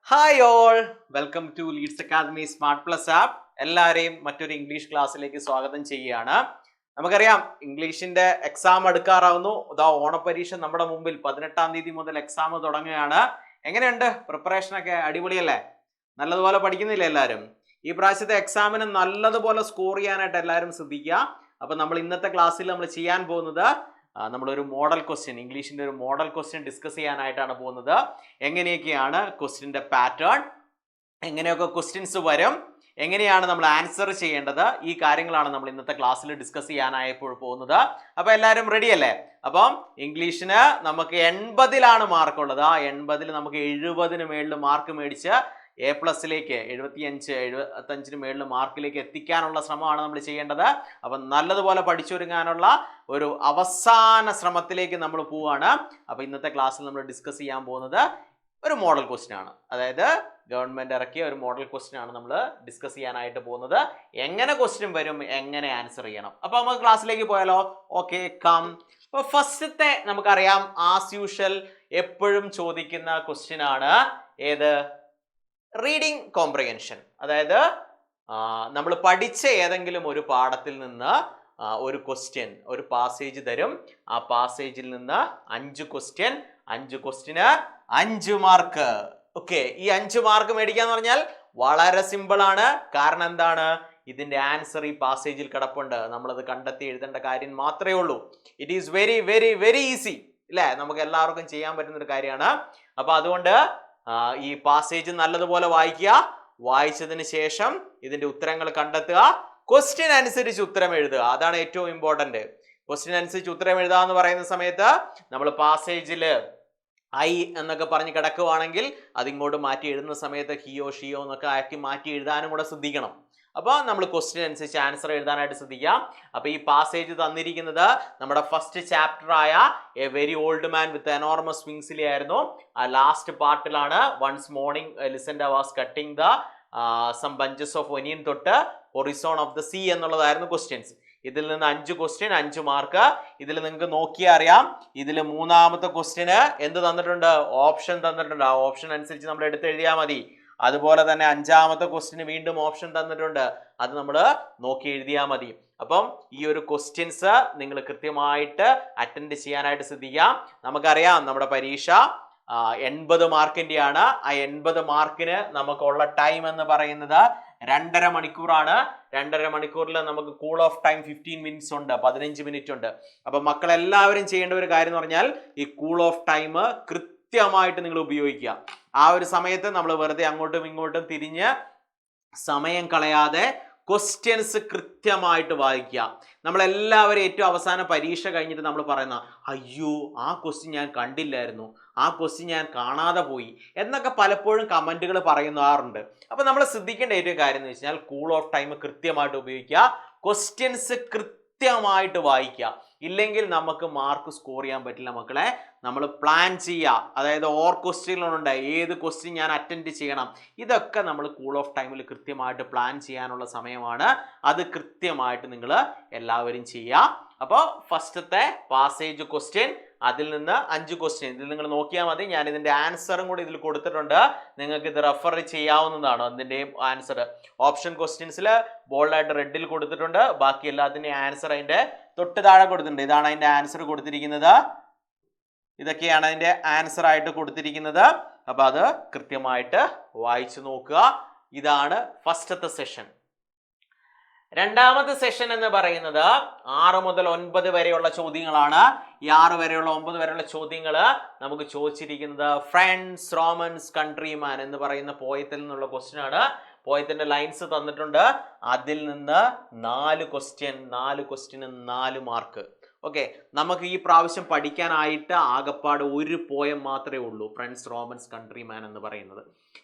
Hi all, welcome to Leads Academy Smart Plus app. എല്ലാവരെയും മറ്റൊരു English ക്ലാസ്സിലേക്ക് സ്വാഗതം ചെയ്യുകയാണ്. നമുക്കറിയാം ഇംഗ്ലീഷിന്റെ എക്സാം എടുക്കാറാവുന്നു. ഇതാ ഓണപരീക്ഷ നമ്മുടെ മുമ്പിൽ 18-ാം തീയതി മുതൽ എക്സാം തുടങ്ങുകയാണ്. എങ്ങനെയുണ്ട് പ്രിപ്പറേഷൻ ഒക്കെ? അടിപൊളിയല്ലേ? നല്ലതുപോലെ പഠിക്കുന്നില്ലേ എല്ലാവരും? ഈ പ്രാവശ്യത്തെ എക്സാമിന് നല്ലതുപോലെ സ്കോർ ചെയ്യാനായിട്ട് എല്ലാവരും ശ്രദ്ധിക്കുക. അപ്പൊ നമ്മൾ ഇന്നത്തെ ക്ലാസ്സിൽ നമ്മൾ ചെയ്യാൻ പോകുന്നത് നമ്മളൊരു മോഡൽ ക്വസ്റ്റ്യൻ, ഇംഗ്ലീഷിന്റെ ഒരു മോഡൽ ക്വസ്റ്റ്യൻ ഡിസ്കസ് ചെയ്യാനായിട്ടാണ് പോകുന്നത്. എങ്ങനെയൊക്കെയാണ് ക്വസ്റ്റ്യൻ്റെ പാറ്റേൺ, എങ്ങനെയൊക്കെ ക്വസ്റ്റ്യൻസ് വരും, എങ്ങനെയാണ് നമ്മൾ ആൻസർ ചെയ്യേണ്ടത്, ഈ കാര്യങ്ങളാണ് നമ്മൾ ഇന്നത്തെ ക്ലാസ്സിൽ ഡിസ്കസ് ചെയ്യാനായപ്പോൾ പോകുന്നത്. അപ്പൊ എല്ലാവരും റെഡി അല്ലേ? അപ്പം ഇംഗ്ലീഷിന് നമുക്ക് 80-ലാണ് മാർക്ക് ഉള്ളത്. ആ 80-ൽ നമുക്ക് 70-ന് മേളിൽ മാർക്ക് മേടിച്ച് A+ലേക്ക് 75-ന് മേളിൽ മാർക്കിലേക്ക് എത്തിക്കാനുള്ള ശ്രമമാണ് നമ്മൾ ചെയ്യേണ്ടത്. അപ്പം നല്ലതുപോലെ പഠിച്ചൊരുങ്ങാനുള്ള ഒരു അവസാന ശ്രമത്തിലേക്ക് നമ്മൾ പോവുകയാണ്. അപ്പം ഇന്നത്തെ ക്ലാസ്സിൽ നമ്മൾ ഡിസ്കസ് ചെയ്യാൻ പോകുന്നത് ഒരു മോഡൽ ക്വസ്റ്റ്യൻ ആണ്. അതായത് ഗവൺമെന്റ് ഇറക്കിയ ഒരു മോഡൽ ക്വസ്റ്റ്യൻ ആണ് നമ്മൾ ഡിസ്കസ് ചെയ്യാനായിട്ട് പോകുന്നത്. എങ്ങനെ ക്വസ്റ്റ്യൻ വരും, എങ്ങനെ ആൻസർ ചെയ്യണം. അപ്പൊ നമുക്ക് ക്ലാസ്സിലേക്ക് പോയാലോ? Okay, come. അപ്പൊ ഫസ്റ്റത്തെ നമുക്കറിയാം, ആസ് യൂഷ്വൽ എപ്പോഴും ചോദിക്കുന്ന ക്വസ്റ്റ്യൻ ആണ് ഏത്? Reading comprehension. അതായത് നമ്മൾ പഠിച്ച ഏതെങ്കിലും ഒരു പാഠത്തിൽ നിന്ന് ഒരു ക്വസ്റ്റ്യൻ, ഒരു പാസേജ് തരും. ആ പാസേജിൽ നിന്ന് 5 ക്വസ്റ്റ്യൻ, 5 ക്വസ്റ്റ്യന് 5 മാർക്ക്. ഓക്കെ, ഈ 5 മാർക്ക് മേടിക്കാന്ന് പറഞ്ഞാൽ വളരെ സിമ്പിൾ ആണ്. കാരണം എന്താണ്? ഇതിന്റെ ആൻസർ ഈ പാസേജിൽ കിടപ്പുണ്ട്. നമ്മളത് കണ്ടെത്തി എഴുതേണ്ട കാര്യം മാത്രമേ ഉള്ളൂ. It is very very very easy അല്ലേ? നമുക്ക് എല്ലാവർക്കും ചെയ്യാൻ പറ്റുന്ന ഒരു കാര്യമാണ്. അപ്പൊ അതുകൊണ്ട് ഈ പാസേജ് നല്ലതുപോലെ വായിക്കുക. വായിച്ചതിന് ശേഷം ഇതിന്റെ ഉത്തരങ്ങൾ കണ്ടെത്തുക. ക്വസ്റ്റ്യൻ അനുസരിച്ച് ഉത്തരം എഴുതുക. അതാണ് ഏറ്റവും ഇമ്പോർട്ടന്റ്. ക്വസ്റ്റ്യൻ അനുസരിച്ച് ഉത്തരം എഴുതുക എന്ന് പറയുന്ന സമയത്ത് നമ്മൾ പാസേജില് ഐ എന്നൊക്കെ പറഞ്ഞ് കിടക്കുവാണെങ്കിൽ അതിങ്ങോട്ട് മാറ്റി എഴുതുന്ന സമയത്ത് ഹിയോ ഷിയോ എന്നൊക്കെ ആക്കി മാറ്റി എഴുതാനും കൂടെ ശ്രദ്ധിക്കണം. അപ്പോൾ നമ്മൾ ക്വസ്റ്റ്യൻ അനുസരിച്ച് ആൻസർ എഴുതാനായിട്ട് ശ്രദ്ധിക്കാം. അപ്പൊ ഈ പാസേജ് തന്നിരിക്കുന്നത് നമ്മുടെ ഫസ്റ്റ് ചാപ്റ്റർ ആയ a very old man with enormous വിങ്സിലെ ആയിരുന്നു. ആ ലാസ്റ്റ് പാർട്ടിലാണ് once morning Elisenda was cutting the some bunches of onion തൊട്ട് ഹൊറിസോൺ ഓഫ് ദ സീ എന്നുള്ളതായിരുന്നു ക്വസ്റ്റ്യൻസ്. ഇതിൽ നിന്ന് 5 ക്വസ്റ്റ്യൻ 5 മാർക്ക്. ഇതിൽ നിങ്ങൾക്ക് നോക്കിയാൽ അറിയാം, ഇതിൽ മൂന്നാമത്തെ ക്വസ്റ്റ്യന് എന്ത് തന്നിട്ടുണ്ട്? ഓപ്ഷൻ തന്നിട്ടുണ്ട്. ആ ഓപ്ഷൻ അനുസരിച്ച് നമ്മൾ എടുത്തെഴുതിയാൽ മതി. അതുപോലെ തന്നെ 5-ാമത്തെ ക്വസ്റ്റ്യന് വീണ്ടും ഓപ്ഷൻ തന്നിട്ടുണ്ട്. അത് നമ്മൾ നോക്കി എഴുതിയാൽ മതി. അപ്പം ഈ ഒരു ക്വസ്റ്റ്യൻസ് നിങ്ങൾ കൃത്യമായിട്ട് അറ്റൻഡ് ചെയ്യാനായിട്ട് ശ്രദ്ധിക്കാം. നമുക്കറിയാം നമ്മുടെ പരീക്ഷ 80 മാർക്കിന്റെയാണ്. ആ 80 മാർക്കിന് നമുക്കുള്ള ടൈം എന്ന് പറയുന്നത് 2.5 മണിക്കൂറാണ്. 2.5 മണിക്കൂറിൽ നമുക്ക് കൂൾ ഓഫ് ടൈം 15 മിനിറ്റ്സ് ഉണ്ട്, 15 മിനിറ്റ് ഉണ്ട്. അപ്പൊ മക്കളെല്ലാവരും ചെയ്യേണ്ട ഒരു കാര്യം എന്ന് പറഞ്ഞാൽ ഈ കൂൾ ഓഫ് ടൈം കൃത്യമായിട്ട് നിങ്ങൾ ഉപയോഗിക്കുക. ആ ഒരു സമയത്ത് നമ്മൾ വെറുതെ അങ്ങോട്ടും ഇങ്ങോട്ടും തിരിഞ്ഞ് സമയം കളയാതെ ക്വസ്റ്റ്യൻസ് കൃത്യമായിട്ട് വായിക്കുക. നമ്മളെല്ലാവരും ഏറ്റവും അവസാന പരീക്ഷ കഴിഞ്ഞിട്ട് നമ്മൾ പറയുന്ന അയ്യോ ആ ക്വസ്റ്റ്യൻ ഞാൻ കണ്ടില്ലായിരുന്നു, ആ ക്വസ്റ്റ്യൻ ഞാൻ കാണാതെ പോയി എന്നൊക്കെ പലപ്പോഴും കമന്റുകൾ പറയുന്നാറുണ്ട്. അപ്പൊ നമ്മൾ ശ്രദ്ധിക്കേണ്ട ഏറ്റവും കാര്യം എന്ന് വെച്ചാൽ കൂൾ ഓഫ് ടൈം കൃത്യമായിട്ട് ഉപയോഗിക്കുക. ക്വസ്റ്റ്യൻസ് കൃത്യമായിട്ട് വായിക്കുക. ഇല്ലെങ്കിൽ നമുക്ക് മാർക്ക് സ്കോർ ചെയ്യാൻ പറ്റില്ല മക്കളെ. നമ്മൾ പ്ലാൻ ചെയ്യുക. അതായത് ഓർ ക്വസ്റ്റ്യനുകളുണ്ട്, ഏത് ക്വസ്റ്റ്യൻ ഞാൻ അറ്റൻഡ് ചെയ്യണം, ഇതൊക്കെ നമ്മൾ കൂൾ ഓഫ് ടൈമിൽ കൃത്യമായിട്ട് പ്ലാൻ ചെയ്യാനുള്ള സമയമാണ്. അത് കൃത്യമായിട്ട് നിങ്ങൾ എല്ലാവരും ചെയ്യുക. അപ്പോൾ ഫസ്റ്റത്തെ പാസേജ് ക്വസ്റ്റ്യൻ, അതിൽ നിന്ന് 5 ക്വസ്റ്റ്യൻ ഇതിൽ നിങ്ങൾ നോക്കിയാൽ മതി. ഞാൻ ഇതിന്റെ ആൻസറും കൂടി ഇതിൽ കൊടുത്തിട്ടുണ്ട്. നിങ്ങൾക്ക് ഇത് റെഫർ ചെയ്യാവുന്നതാണ്. അതിന്റെയും ആൻസർ ഓപ്ഷൻ ക്വസ്റ്റ്യൻസിൽ ബോൾഡായിട്ട് റെഡിൽ കൊടുത്തിട്ടുണ്ട്. ബാക്കി എല്ലാത്തിന്റെയും ആൻസർ അതിന്റെ തൊട്ട് താഴെ കൊടുത്തിട്ടുണ്ട്. ഇതാണ് അതിന്റെ ആൻസർ കൊടുത്തിരിക്കുന്നത്. ഇതൊക്കെയാണ് അതിന്റെ ആൻസർ ആയിട്ട് കൊടുത്തിരിക്കുന്നത്. അപ്പൊ അത് കൃത്യമായിട്ട് വായിച്ചു നോക്കുക. ഇതാണ് ഫസ്റ്റത്തെ സെഷൻ. രണ്ടാമത്തെ സെഷൻ എന്ന് പറയുന്നത് 6 മുതൽ 9 വരെയുള്ള ചോദ്യങ്ങളാണ്. ഈ 6 വരെയുള്ള 9 വരെയുള്ള ചോദ്യങ്ങൾ നമുക്ക് ചോദിച്ചിരിക്കുന്നത് ഫ്രണ്ട്സ് റോമൻസ് കൺട്രിമാൻ എന്ന് പറയുന്ന പോയത്തിൽ നിന്നുള്ള ക്വസ്റ്റ്യൻ ആണ്. പോയത്തിന്റെ ലൈൻസ് തന്നിട്ടുണ്ട്. അതിൽ നിന്ന് 4 ക്വസ്റ്റ്യന് 4 മാർക്ക്. ഓക്കെ, നമുക്ക് ഈ പ്രാവശ്യം പഠിക്കാനായിട്ട് ആകപ്പാട് ഒരു പോയം മാത്രമേ ഉള്ളൂ, ഫ്രണ്ട്സ് റോമൻസ് കൺട്രിമാൻ എന്ന് പറയുന്നത്.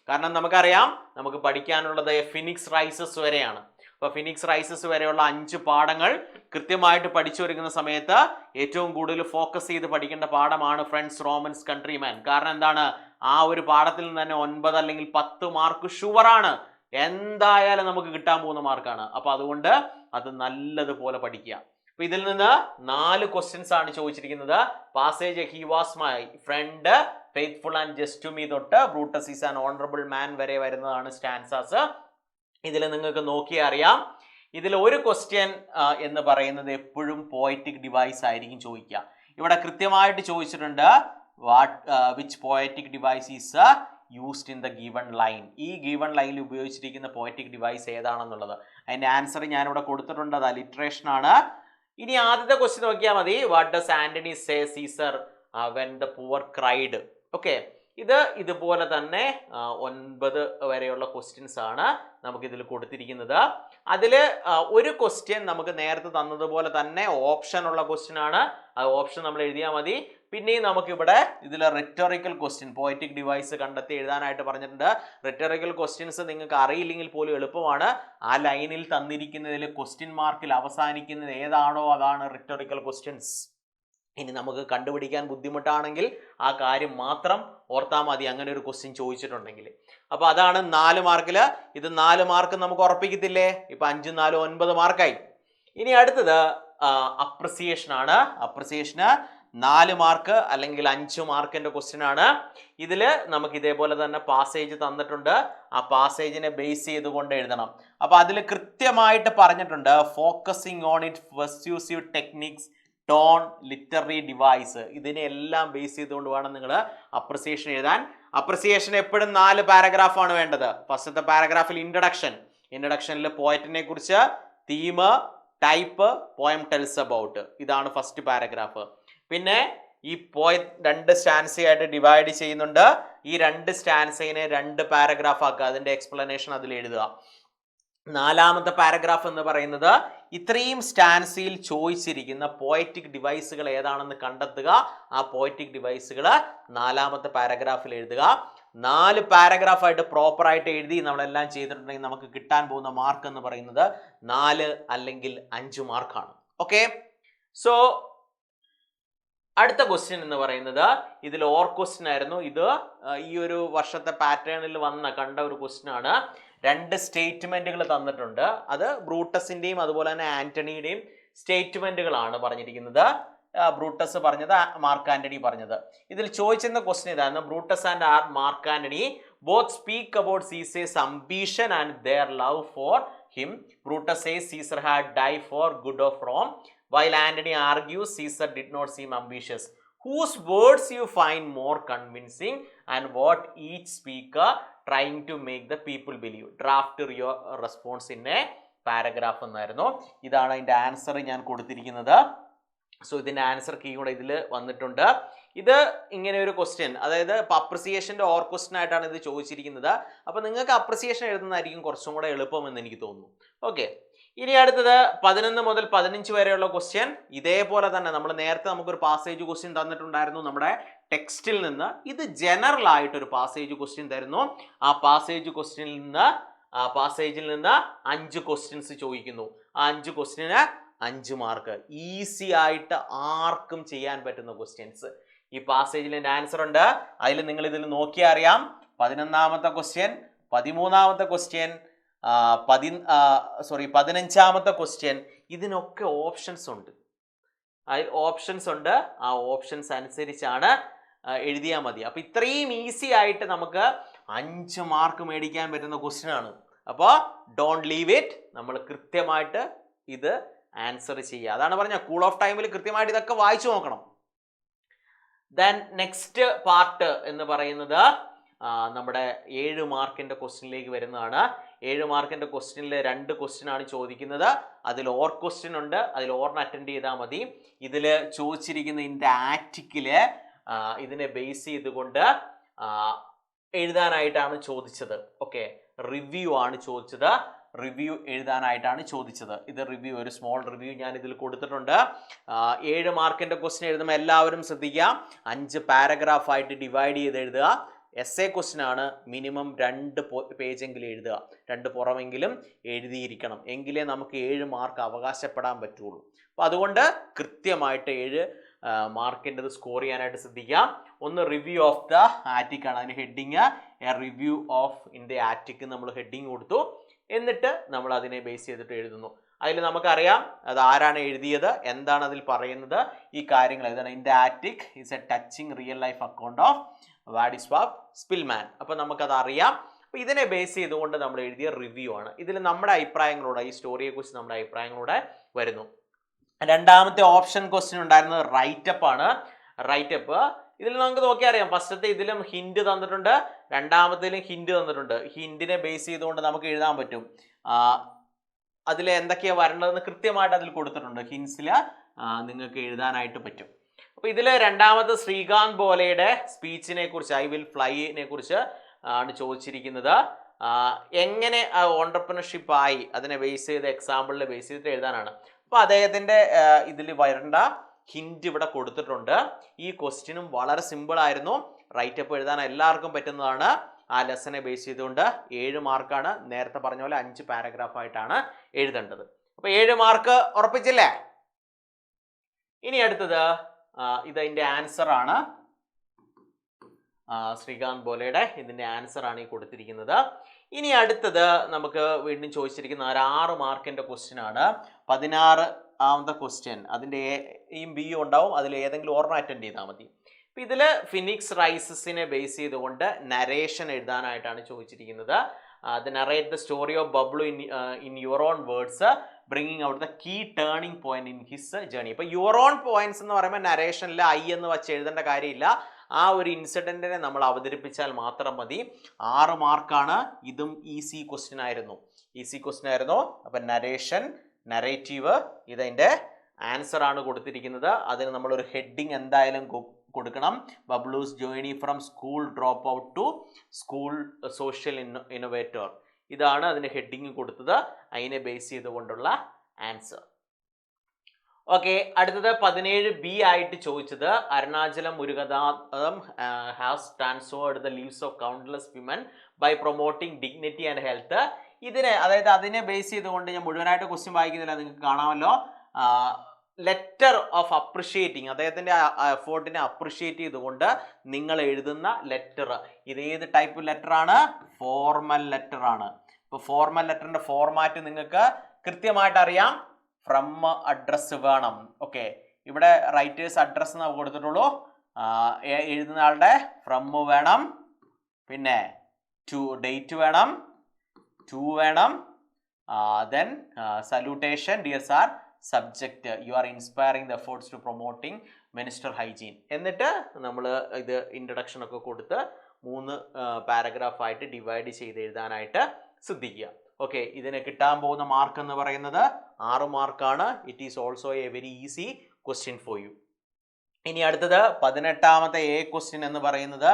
കാരണം നമുക്കറിയാം നമുക്ക് പഠിക്കാനുള്ളത് ഫിനിക്സ് റൈസസ് വരെയാണ്. അപ്പൊ ഫിനിക്സ് റൈസസ് വരെയുള്ള 5 പാഠങ്ങൾ കൃത്യമായിട്ട് പഠിച്ചു വരുന്ന സമയത്ത് ഏറ്റവും കൂടുതൽ ഫോക്കസ് ചെയ്ത് പഠിക്കേണ്ട പാഠമാണ് ഫ്രണ്ട്സ് റോമൻസ് കൺട്രിമാൻ. കാരണം എന്താണ്? ആ ഒരു പാഠത്തിൽ നിന്ന് തന്നെ 9 അല്ലെങ്കിൽ 10 മാർക്ക് ഷുവറാണ്. എന്തായാലും നമുക്ക് കിട്ടാൻ പോകുന്ന മാർക്കാണ്. അപ്പൊ അതുകൊണ്ട് അത് നല്ലതുപോലെ പഠിക്കുക. അപ്പൊ ഇതിൽ നിന്ന് 4 ക്വസ്റ്റ്യൻസ് ആണ് ചോദിച്ചിരിക്കുന്നത്. Passage he was my friend faithful and just to me തൊട്ട് Brutus is an honourable man വരെ വരുന്നതാണ് സ്റ്റാൻസാസ്. ഇതിൽ നിങ്ങൾക്ക് നോക്കിയാൽ അറിയാം. ഇതിൽ ഒരു ക്വസ്റ്റ്യൻ എന്ന് പറയുന്നത് എപ്പോഴും പോയറ്റിക് ഡിവൈസ് ആയിരിക്കും ചോദിക്കുക. ഇവിടെ കൃത്യമായിട്ട് ചോദിച്ചിട്ടുണ്ട് which poetic device is used in the given line. ഈ ഗിവൺ ലൈനിൽ ഉപയോഗിച്ചിരിക്കുന്ന പോയറ്റിക് ഡിവൈസ് ഏതാണെന്നുള്ളത് അതിന്റെ ആൻസർ ഞാനിവിടെ കൊടുത്തിട്ടുണ്ട്. അത് അലിട്രേഷൻ ആണ്. ഇനി ആദ്യത്തെ ക്വസ്റ്റ്യൻ നോക്കിയാൽ മതി. What does Antony say Caesar when the poor cried. Okay, ഇതുപോലെ തന്നെ 9 വരെയുള്ള ക്വസ്റ്റ്യൻസ് ആണ് നമുക്ക് ഇതിൽ കൊടുത്തിരിക്കുന്നത്. അതിൽ ഒരു ക്വസ്റ്റ്യൻ നമുക്ക് നേരത്തെ തന്നതുപോലെ തന്നെ ഓപ്ഷൻ ഉള്ള ക്വസ്റ്റ്യൻ ആണ്. ആ ഓപ്ഷൻ നമ്മൾ എഴുതിയാൽ മതി. പിന്നെയും നമുക്കിവിടെ ഇതിൽ റിറ്റോറിക്കൽ ക്വസ്റ്റ്യൻ പോയറ്റിക് ഡിവൈസ് കണ്ടെത്തി എഴുതാനായിട്ട് പറഞ്ഞിട്ടുണ്ട്. റിറ്റോറിക്കൽ ക്വസ്റ്റ്യൻസ് നിങ്ങൾക്ക് അറിയില്ലെങ്കിൽ പോലും എളുപ്പമാണ്. ആ ലൈനിൽ തന്നിരിക്കുന്നതിൽ ക്വസ്റ്റ്യൻ മാർക്കിൽ അവസാനിക്കുന്നത് ഏതാണോ അതാണ് റിറ്റോറിക്കൽ ക്വസ്റ്റ്യൻസ്. ഇനി നമുക്ക് കണ്ടുപിടിക്കാൻ ബുദ്ധിമുട്ടാണെങ്കിൽ ആ കാര്യം മാത്രം ഓർത്താൽ മതി, അങ്ങനെ ഒരു ക്വസ്റ്റ്യൻ ചോദിച്ചിട്ടുണ്ടെങ്കിൽ. അപ്പൊ അതാണ് 4 മാർക്കിൽ. ഇത് 4 മാർക്ക് നമുക്ക് ഉറപ്പിക്കത്തില്ലേ? ഇപ്പൊ 5, 4, 9 മാർക്കായി. ഇനി അടുത്തത് അപ്രിസിയേഷൻ ആണ്. അപ്രിസിയേഷന് 4 മാർക്ക് അല്ലെങ്കിൽ 5 മാർക്കിന്റെ ക്വസ്റ്റ്യൻ ആണ്. ഇതിൽ നമുക്ക് ഇതേപോലെ തന്നെ പാസേജ് തന്നിട്ടുണ്ട്. ആ പാസേജിനെ ബേസ് ചെയ്തുകൊണ്ട് എഴുതണം. അപ്പൊ അതിൽ കൃത്യമായിട്ട് പറഞ്ഞിട്ടുണ്ട് focusing on it persuasive techniques, tone, literary device. ഇതിനെല്ലാം ബേസ് ചെയ്തുകൊണ്ട് വേണം നിങ്ങൾ അപ്രിസിയേഷൻ എഴുതാൻ. അപ്രിസിയേഷൻ എപ്പോഴും 4 പാരഗ്രാഫാണ് വേണ്ടത്. ഫസ്റ്റത്തെ പാരഗ്രാഫിൽ ഇൻട്രഡക്ഷനിൽ പോയറ്റിനെ കുറിച്ച്, theme, type, poem tells about, ഇതാണ് ഫസ്റ്റ് പാരഗ്രാഫ്. പിന്നെ ഈ പോയറ്റ് 2 സ്റ്റാൻസയായിട്ട് ഡിവൈഡ് ചെയ്യുന്നുണ്ട്. ഈ 2 സ്റ്റാൻസയിനെ 2 പാരഗ്രാഫ് ആക്കുക. അതിന്റെ എക്സ്പ്ലനേഷൻ അതിൽ എഴുതുക. 4ാമത്തെ പാരഗ്രാഫ് എന്ന് പറയുന്നത് ഇത്രയും സ്റ്റാൻസിയിൽ ചോദിച്ചിരിക്കുന്ന പോയറ്റിക് ഡിവൈസുകൾ ഏതാണെന്ന് കണ്ടെത്തുക. ആ പോയറ്റിക് ഡിവൈസുകൾ 4ാമത്തെ പാരഗ്രാഫിൽ എഴുതുക. 4 പാരഗ്രാഫായിട്ട് പ്രോപ്പറായിട്ട് എഴുതി നമ്മളെല്ലാം ചെയ്തിട്ടുണ്ടെങ്കിൽ നമുക്ക് കിട്ടാൻ പോകുന്ന മാർക്ക് എന്ന് പറയുന്നത് 4 അല്ലെങ്കിൽ 5 മാർക്കാണ്. ഓക്കെ, സോ അടുത്ത ക്വസ്റ്റ്യൻ എന്ന് പറയുന്നത് ഇതിൽ ഓർ ക്വസ്റ്റ്യൻ ആയിരുന്നു. ഇത് ഈ ഒരു വർഷത്തെ പാറ്റേണിൽ കണ്ട ഒരു ക്വസ്റ്റ്യൻ ആണ്. 2 സ്റ്റേറ്റ്മെന്റുകൾ തന്നിട്ടുണ്ട്. അത് ബ്രൂട്ടസിന്റെയും അതുപോലെ തന്നെ ആന്റണിയുടെയും സ്റ്റേറ്റ്മെന്റുകളാണ് പറഞ്ഞിരിക്കുന്നത്. ബ്രൂട്ടസ് പറഞ്ഞത്, മാർക്ക് ആന്റണി പറഞ്ഞത്. ഇതിൽ ചോദിച്ചിരുന്ന ക്വസ്റ്റ്യൻ ഇതാണ്. Brutus and mark Antony both speak about Caesar's ambition and their love for him. Brutus says Caesar had died for good of Rome, while Antony argues Caesar did not seem ambitious. Whose words you find more convincing and what each speaker trying to make the people believe? Draft your response in a paragraph എന്നായിരുന്നു. ഇതാണ് അതിന്റെ answer ഞാൻ കൊടുത്തിരിക്കുന്നത്. So ഇതിന്റെ answer key കൂടെ ഇതിൽ വന്നിട്ടുണ്ട്. ഇത് ഇങ്ങനെ ഒരു ക്വസ്റ്റ്യൻ, അതായത് അപ്രിസിയേഷന്റെ ഓർ ക്വസ്റ്റ്യൻ ആയിട്ടാണ് ഇത് ചോദിച്ചിരിക്കുന്നത്. അപ്പൊ നിങ്ങൾക്ക് അപ്രിസിയേഷൻ എഴുതുന്നതായിരിക്കും കുറച്ചും കൂടെ എളുപ്പമെന്ന് എനിക്ക് തോന്നുന്നു. ഓക്കെ, ഇനി അടുത്തത് 11 മുതൽ 15 വരെയുള്ള ക്വസ്റ്റ്യൻ. ഇതേപോലെ തന്നെ നമ്മൾ നേരത്തെ നമുക്കൊരു പാസേജ് ക്വസ്റ്റ്യൻ തന്നിട്ടുണ്ടായിരുന്നു നമ്മുടെ ടെക്സ്റ്റിൽ നിന്ന്. ഇത് ജനറൽ ആയിട്ടൊരു പാസേജ് ക്വസ്റ്റ്യൻ തരുന്നു. ആ പാസേജിൽ നിന്ന് 5 ക്വസ്റ്റ്യൻസ് ചോദിക്കുന്നു. ആ 5 ക്വസ്റ്റ്യന് 5 മാർക്ക്. ഈസി ആയിട്ട് ആർക്കും ചെയ്യാൻ പറ്റുന്ന ക്വസ്റ്റ്യൻസ്. ഈ പാസേജിൽ എൻ്റെ ആൻസർ ഉണ്ട്. അതിൽ നിങ്ങൾ ഇതിൽ നോക്കിയാൽ അറിയാം. 11ാമത്തെ ക്വസ്റ്റ്യൻ, 13ാമത്തെ ക്വസ്റ്റ്യൻ, 15ാമത്തെ ക്വസ്റ്റ്യൻ, ഇതിനൊക്കെ ഓപ്ഷൻസ് ഉണ്ട്. ആ ഓപ്ഷൻസ് അനുസരിച്ചാണ് എഴുതിയാൽ മതി. അപ്പൊ ഇത്രയും ഈസി ആയിട്ട് നമുക്ക് 5 മാർക്ക് മേടിക്കാൻ പറ്റുന്ന ക്വസ്റ്റ്യൻ ആണ്. അപ്പോൾ ഡോണ്ട് ലീവ് ഇറ്റ്. നമ്മൾ കൃത്യമായിട്ട് ഇത് ആൻസർ ചെയ്യുക. അതാണ് പറഞ്ഞ കൂൾ ഓഫ് ടൈമിൽ കൃത്യമായിട്ട് ഇതൊക്കെ വായിച്ചു നോക്കണം. ദെൻ നെക്സ്റ്റ് പാർട്ട് എന്ന് പറയുന്നത് നമ്മുടെ 7 മാർക്കിന്റെ ക്വസ്റ്റ്യനിലേക്ക് വരുന്നതാണ്. 7 മാർക്കിന്റെ ക്വസ്റ്റ്യനിൽ 2 ക്വസ്റ്റ്യൻ ആണ് ചോദിക്കുന്നത്. അതിൽ ഓർ ക്വസ്റ്റ്യൻ ഉണ്ട്. അതിൽ ഓറിന് അറ്റൻഡ് ചെയ്താൽ മതി. ഇതിൽ ചോദിച്ചിരിക്കുന്ന ഇതിന്റെ ആക്റ്റിക്കില് ഇതിനെ ബേസ് ചെയ്തുകൊണ്ട് എഴുതാനായിട്ടാണ് ചോദിച്ചത്. ഓക്കെ, റിവ്യൂ ആണ് ചോദിച്ചത്. റിവ്യൂ എഴുതാനായിട്ടാണ് ചോദിച്ചത്. ഇത് റിവ്യൂ, ഒരു സ്മോൾ റിവ്യൂ ഞാൻ ഇതിൽ കൊടുത്തിട്ടുണ്ട്. 7 മാർക്കിന്റെ ക്വസ്റ്റ്യൻ എഴുതുമ്പോൾ എല്ലാവരും ശ്രദ്ധിക്കുക. 5 പാരഗ്രാഫായിട്ട് ഡിവൈഡ് ചെയ്ത് എഴുതുക. എസ്സേ ക്വസ്റ്റ്യൻ ആണ്. മിനിമം 2 പേജെങ്കിലും എഴുതുക. 2 പുറമെങ്കിലും എഴുതിയിരിക്കണം. എങ്കിലേ നമുക്ക് 7 മാർക്ക് അവകാശപ്പെടാൻ പറ്റുള്ളൂ. അപ്പോൾ അതുകൊണ്ട് കൃത്യമായിട്ട് 7 മാർക്കിൻ്റെത് സ്കോർ ചെയ്യാനായിട്ട് ശ്രദ്ധിക്കാം. ഒന്ന് റിവ്യൂ ഓഫ് ദ ആറ്റിക് ആണ്. അതിന് heading review of in the attic നമ്മൾ ഹെഡിങ് കൊടുത്തു. എന്നിട്ട് നമ്മൾ അതിനെ ബേസ് ചെയ്തിട്ട് എഴുതുന്നു. അതിൽ നമുക്കറിയാം അത് ആരാണ് എഴുതിയത്, എന്താണ് അതിൽ പറയുന്നത്, ഈ കാര്യങ്ങൾ ഏതാണ്. In the attic is a touching real life account of വാഡിസ്വാപ്പ് സ്പിൽമാൻ. അപ്പൊ നമുക്കത് അറിയാം. അപ്പൊ ഇതിനെ ബേസ് ചെയ്തുകൊണ്ട് നമ്മൾ എഴുതിയ റിവ്യൂ ആണ്. ഇതിൽ നമ്മുടെ അഭിപ്രായങ്ങളോടെ, ഈ സ്റ്റോറിയെ കുറിച്ച് നമ്മുടെ അഭിപ്രായങ്ങളോടെ വരുന്നു. രണ്ടാമത്തെ ഓപ്ഷൻ ക്വസ്റ്റ്യൻ ഉണ്ടായിരുന്നത് റൈറ്റപ്പ് ആണ്. റൈറ്റപ്പ് ഇതിൽ നമുക്ക് നോക്കിയാൽ അറിയാം, ഫസ്റ്റത്തെ ഇതിലും ഹിന്റ് തന്നിട്ടുണ്ട്, രണ്ടാമത്തേലും ഹിന്റ് തന്നിട്ടുണ്ട്. ഹിന്റിനെ ബേസ് ചെയ്തുകൊണ്ട് നമുക്ക് എഴുതാൻ പറ്റും. അതിൽ എന്തൊക്കെയാണ് വരേണ്ടതെന്ന് കൃത്യമായിട്ട് അതിൽ കൊടുത്തിട്ടുണ്ട്. ഹിൻസിൽ നിങ്ങൾക്ക് എഴുതാനായിട്ട് പറ്റും. അപ്പൊ ഇതിൽ രണ്ടാമത്തെ ശ്രീകാന്ത് ബോലയുടെ സ്പീച്ചിനെ കുറിച്ച്, ഐ വിൽ ഫ്ലൈനെ കുറിച്ച് ആണ് ചോദിച്ചിരിക്കുന്നത്. എങ്ങനെ ഓണ്ടർപ്രണർഷിപ്പ് ആയി അതിനെ ബേസ് ചെയ്ത് എക്സാമ്പിളിൽ ബേസ് ചെയ്തിട്ട് എഴുതാനാണ്. അപ്പൊ അദ്ദേഹത്തിന്റെ ഇതിൽ വരേണ്ട ഹിന്റ് ഇവിടെ കൊടുത്തിട്ടുണ്ട്. ഈ ക്വസ്റ്റ്യനും വളരെ സിമ്പിൾ ആയിരുന്നു. റൈറ്റപ്പ് എഴുതാൻ എല്ലാവർക്കും പറ്റുന്നതാണ്. ആ ലെസനെ ബേസ് ചെയ്തുകൊണ്ട് 7 മാർക്കാണ്. നേരത്തെ പറഞ്ഞ പോലെ 5 പാരഗ്രാഫ് ആയിട്ടാണ് എഴുതേണ്ടത്. അപ്പൊ 7 മാർക്ക് ഉറപ്പിച്ചില്ലേ? ഇനി അടുത്തത് ഇതിന്റെ ആൻസർ ആണ്. ശ്രീകാന്ത് ബോലയുടെ ഇതിന്റെ ആൻസർ ആണ് ഈ കൊടുത്തിരിക്കുന്നത്. ഇനി അടുത്തത് നമുക്ക് വീണ്ടും ചോദിച്ചിരിക്കുന്ന 6 മാർക്കിന്റെ ക്വസ്റ്റ്യൻ ആണ്. 16ാമത്തെ ക്വസ്റ്റ്യൻ. അതിന്റെ എയും ബിയും ഉണ്ടാവും. അതിൽ ഏതെങ്കിലും ഓർമ്മ അറ്റൻഡ് ചെയ്താൽ മതി. ഇപ്പൊ ഇതില് ഫിനിക്സ് റൈസസിനെ ബേസ് ചെയ്തുകൊണ്ട് നരേഷൻ എഴുതാനായിട്ടാണ് ചോദിച്ചിരിക്കുന്നത്. The narrate the story of Bablu in your own words bringing out the key turning point in his journey. ഇപ്പൊ യുവർ ഓൺ പോയിന്റ്സ് എന്ന് പറയുമ്പോൾ നരേഷനിൽ ഐ എന്ന് വെച്ച് എഴുതേണ്ട കാര്യമില്ല. ആ ഒരു ഇൻസിഡന്റിനെ നമ്മൾ അവതരിപ്പിച്ചാൽ മാത്രം മതി. 6 മാർക്കാണ്. ഇതും ഈസി ക്വസ്റ്റ്യൻ ആയിരുന്നു. അപ്പൊ നരേഷൻ, നരേറ്റീവ്, ഇതതിന്റെ ആൻസർ ആണ് കൊടുത്തിരിക്കുന്നത്. അതിന് നമ്മളൊരു ഹെഡിങ് എന്തായാലും കൊടുക്കണം. Babloo's journey from school drop out to school social innovator. ഇതാണ് അതിന്റെ ഹെഡിങ് കൊടുത്തത്. അതിനെ ബേസ് ചെയ്തുകൊണ്ടുള്ള ആൻസർ. ഓക്കെ, അടുത്തത് 17B ആയിട്ട് ചോദിച്ചത് Arunachalam Muruganantham has transformed the lives of countless women by promoting dignity and health. ഇതിനെ, അതായത് അതിനെ ബേസ് ചെയ്തുകൊണ്ട് ഞാൻ മുഴുവനായിട്ട് ക്വസ്റ്റ്യൻ വായിക്കുന്നില്ല, നിങ്ങൾക്ക് കാണാമല്ലോ. ലെറ്റർ ഓഫ് അപ്രിഷിയേറ്റിംഗ്, അദ്ദേഹത്തിന്റെ എഫേർട്ടിനെ അപ്രിഷിയേറ്റ് ചെയ്തുകൊണ്ട് നിങ്ങൾ എഴുതുന്ന ലെറ്റർ. ഇത് ഏത് ടൈപ്പ് ലെറ്റർ ആണ്? ഫോർമൽ ലെറ്റർ ആണ്. ഇപ്പൊ ഫോർമൽ ലെറ്ററിന്റെ ഫോർമാറ്റ് നിങ്ങൾക്ക് കൃത്യമായിട്ട് അറിയാം. ഫ്രം അഡ്രസ് വേണം. ഓക്കെ, ഇവിടെ റൈറ്റേഴ്സ് അഡ്രസ് എന്നാ കൊടുത്തിട്ടുള്ളൂ. എഴുതുന്ന ആളുടെ ഫ്രം വേണം, പിന്നെ ടു ഡേറ്റ് വേണം, ടു വേണം, then salutation dear sir, subject you are inspiring the efforts to promoting minister hygiene. എന്നിട്ട് നമ്മൾ ഇത് ഇൻട്രഡക്ഷൻ ഒക്കെ കൊടുത്ത് 3 പാരഗ്രാഫ് ആയിട്ട് ഡിവൈഡ് ചെയ്ത് എഴുതാനായിട്ട് ശ്രദ്ധിക്കുക. ഓക്കെ, ഇതിന് കിട്ടാൻ പോകുന്ന മാർക്ക് എന്ന് പറയുന്നത് 6 മാർക്കാണ്. It is also A very easy question for you. ഇനി അടുത്തത് 18ാമത്തെ എ ക്വസ്റ്റ്യൻ എന്ന് പറയുന്നത്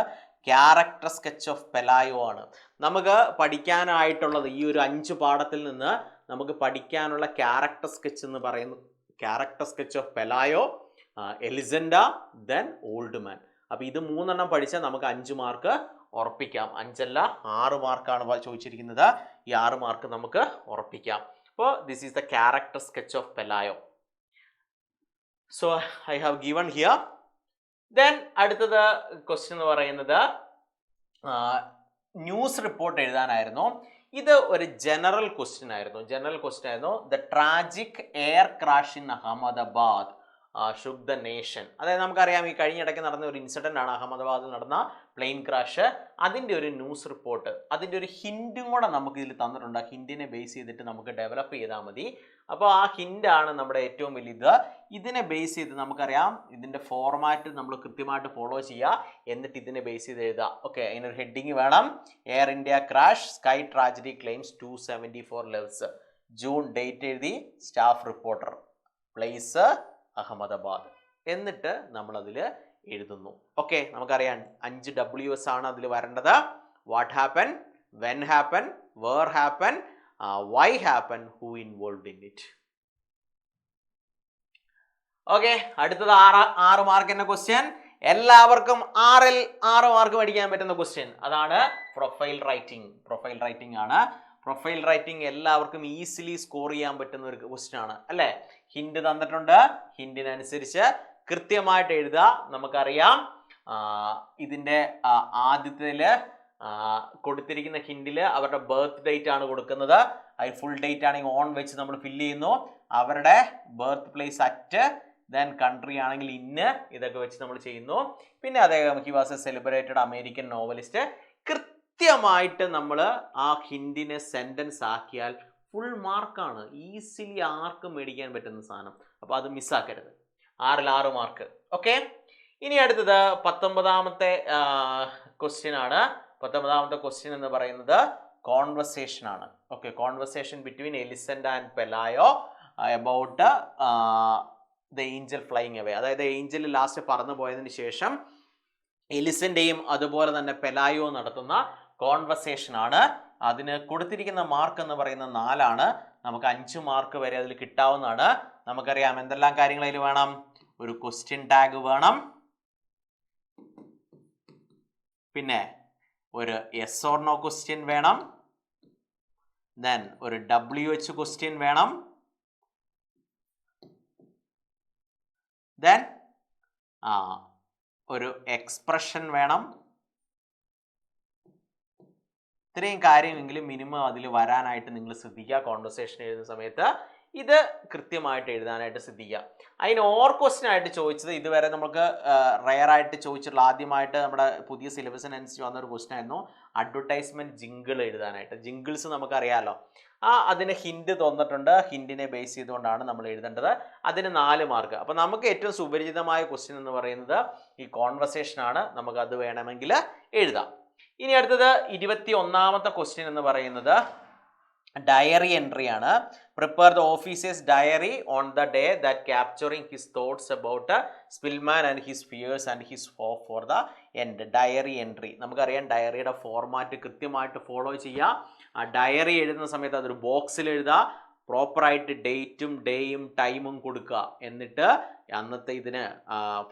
ക്യാരക്ടർ സ്കെച്ച് ഓഫ് പെലായോ ആണ്. നമുക്ക് പഠിക്കാനായിട്ടുള്ളത് ഈ ഒരു 5 പാഠത്തിൽ നിന്ന് നമുക്ക് പഠിക്കാനുള്ള ക്യാരക്ടർ സ്കെച്ച് എന്ന് പറയുന്നത് character sketch of Pelayo, Elisenda, then old man. അപ്പൊ ഇത് 3 പഠിച്ചാൽ നമുക്ക് 5 മാർക്ക് ഉറപ്പിക്കാം. 5 അല്ല 6 മാർക്കാണ് ചോദിച്ചിരിക്കുന്നത്. ഈ 6 മാർക്ക് നമുക്ക് ഉറപ്പിക്കാം. അപ്പോൾ this is the character sketch of Pelayo. So I have given here. Then അടുത്തത് ക്വസ്റ്റ്യൻ എന്ന് പറയുന്നത് ന്യൂസ് റിപ്പോർട്ട് എഴുതാനായിരുന്നു. ഇത് ഒരു ജനറൽ ക്വസ്റ്റ്യൻ ആയിരുന്നു. The tragic air crash in Ahmedabad shook the nation. അതായത് നമുക്കറിയാം, ഈ കഴിഞ്ഞിടയ്ക്ക് നടന്ന ഒരു ഇൻസിഡന്റ് ആണ് അഹമ്മദാബാദിൽ നടന്ന പ്ലെയിൻ ക്രാഷ്. അതിൻ്റെ ഒരു ന്യൂസ് റിപ്പോർട്ട്, അതിൻ്റെ ഒരു ഹിൻറ്റും കൂടെ നമുക്ക് ഇതിൽ തന്നിട്ടുണ്ട്. ആ ഹിൻറ്റിനെ ബേസ് ചെയ്തിട്ട് നമുക്ക് ഡെവലപ്പ് ചെയ്താൽ മതി. അപ്പോൾ ആ ഹിൻ്റാണ് നമ്മുടെ ഏറ്റവും വലിയത്. ഇതിനെ ബേസ് ചെയ്ത് നമുക്കറിയാം ഇതിൻ്റെ ഫോർമാറ്റ് നമ്മൾ കൃത്യമായിട്ട് ഫോളോ ചെയ്യുക. എന്നിട്ട് ഇതിനെ ബേസ് ചെയ്ത് എഴുതുക. ഓക്കെ, അതിനൊരു ഹെഡിങ് വേണം. Air India crash, sky tragedy claims 274 lives. June date എഴുതി, സ്റ്റാഫ് റിപ്പോർട്ടർ, പ്ലേസ് അഹമ്മദാബാദ്. എന്നിട്ട് നമ്മൾ അതിൽ എഴുതുന്നു. ഓക്കെ, നമുക്കറിയാം 5 WS ആണ് അതിൽ വരേണ്ടത്. What happen, when happen, where happen, why happen, who involved in it. Okay, അടുത്തത് 6 മാർക്കിന്റെ ക്വസ്റ്റ്യൻ. എല്ലാവർക്കും 6 മാർക്ക് പഠിക്കാൻ പറ്റുന്ന ക്വസ്റ്റ്യൻ. അതാണ് പ്രൊഫൈൽ റൈറ്റിംഗ് ആണ്. പ്രൊഫൈൽ റൈറ്റിംഗ് എല്ലാവർക്കും ഈസിലി സ്കോർ ചെയ്യാൻ പറ്റുന്ന ഒരു ക്വസ്റ്റ്യൻ ആണ് അല്ലേ? ഹിന്റ് തന്നിട്ടുണ്ട്. ഹിന്റിനനുസരിച്ച് കൃത്യമായിട്ട് എഴുതുക. നമുക്കറിയാം ഇതിന്റെ ആദ്യത്തില് കൊടുത്തിരിക്കുന്ന ഹിൻഡിൽ അവരുടെ ബർത്ത് ഡേറ്റ് ആണ് കൊടുക്കുന്നത്. ഫുൾ ഡേറ്റ് ആണെങ്കിൽ ഓൺ വെച്ച് നമ്മൾ ഫില്ല് ചെയ്യുന്നു. അവരുടെ birth place at, then country ആണെങ്കിൽ ഇന്ന്, ഇതൊക്കെ വെച്ച് നമ്മൾ ചെയ്യുന്നു. പിന്നെ അദ്ദേഹം he was A celebrated American novelist. കൃത്യമായിട്ട് നമ്മൾ ആ ഹിൻഡിനെ സെന്റൻസ് ആക്കിയാൽ ഫുൾ മാർക്കാണ്. ഈസിലി ആർക്കും മേടിക്കാൻ പറ്റുന്ന സാധനം. അപ്പോൾ അത് മിസ്സാക്കരുത്. 6 മാർക്ക്. ഓക്കെ, ഇനി അടുത്തത് 19ാമത്തെ ക്വസ്റ്റ്യൻ ആണ്. 19ാമത്തെ ക്വസ്റ്റ്യൻ എന്ന് പറയുന്നത് കോൺവെർസേഷൻ ആണ്. Okay, conversation between Elisenda and Pelayo about the angel flying away. അതായത് ഏഞ്ചൽ ലാസ്റ്റ് പറന്നു പോയതിന് ശേഷം എലിസന്റെയും അതുപോലെ തന്നെ പെലായോ നടത്തുന്ന കോൺവെർസേഷൻ ആണ്. അതിന് കൊടുത്തിരിക്കുന്ന മാർക്ക് എന്ന് പറയുന്നത് 4 ആണ്. നമുക്ക് 5 മാർക്ക് വരെ അതിൽ കിട്ടാവുന്നതാണ്. നമുക്കറിയാം എന്തെല്ലാം കാര്യങ്ങൾ അതിൽ വേണം. ഒരു ക്വസ്റ്റ്യൻ ടാഗ് വേണം, പിന്നെ ഒരു യെസ് ഓർ നോ ക്വസ്റ്റ്യൻ വേണം, ദെൻ ഒരു WH ക്വസ്റ്റ്യൻ വേണം, ദെൻ ഒരു എക്സ്പ്രഷൻ വേണം. ഇത്രയും കാര്യമെങ്കിലും മിനിമം അതിൽ വരാനായിട്ട് നിങ്ങൾ ശ്രദ്ധിക്കുക. കോൺവെർസേഷൻ എഴുതുന്ന സമയത്ത് ഇത് കൃത്യമായിട്ട് എഴുതാനായിട്ട് ശ്രദ്ധിക്കുക. അതിന് ഓർ ക്വസ്റ്റ്യൻ ആയിട്ട് ചോദിച്ചത് ഇതുവരെ നമുക്ക് റെയർ ആയിട്ട് ചോദിച്ചിട്ടുള്ള, ആദ്യമായിട്ട് നമ്മുടെ പുതിയ സിലബസിനനുസരിച്ച് വന്നൊരു ക്വസ്റ്റ്യൻ ആയിരുന്നു അഡ്വർടൈസ്മെന്റ് ജിങ്കിൾ എഴുതാനായിട്ട്. ജിങ്കിൾസ് നമുക്കറിയാമല്ലോ. അതിന് ഹിൻഡ് തന്നിട്ടുണ്ട്. ഹിൻഡിനെ ബേസ് ചെയ്തുകൊണ്ടാണ് നമ്മൾ എഴുതേണ്ടത്. അതിന് 4 മാർക്ക്. അപ്പം നമുക്ക് ഏറ്റവും സുപരിചിതമായ ക്വസ്റ്റ്യൻ എന്ന് പറയുന്നത് ഈ കോൺവെർസേഷൻ ആണ്. നമുക്ക് അത് വേണമെങ്കിൽ എഴുതാം. ഇനി അടുത്തത് 21ാമത്തെ ക്വസ്റ്റ്യൻ എന്ന് പറയുന്നത് ഡയറി എൻട്രി ആണ്. Prepare the officer's diary on the day that capturing his thoughts about Spillman and his fears and his hope for the end. Diary entry നമുക്കറിയാം. ഡയറിയുടെ ഫോർമാറ്റ് കൃത്യമായിട്ട് ഫോളോ ചെയ്യുക. ആ ഡയറി എഴുതുന്ന സമയത്ത് അതൊരു ബോക്സിൽ എഴുതുക. പ്രോപ്പറായിട്ട് ഡേറ്റും ഡേയും ടൈമും കൊടുക്കുക. എന്നിട്ട് അന്നത്തെ ഇതിന്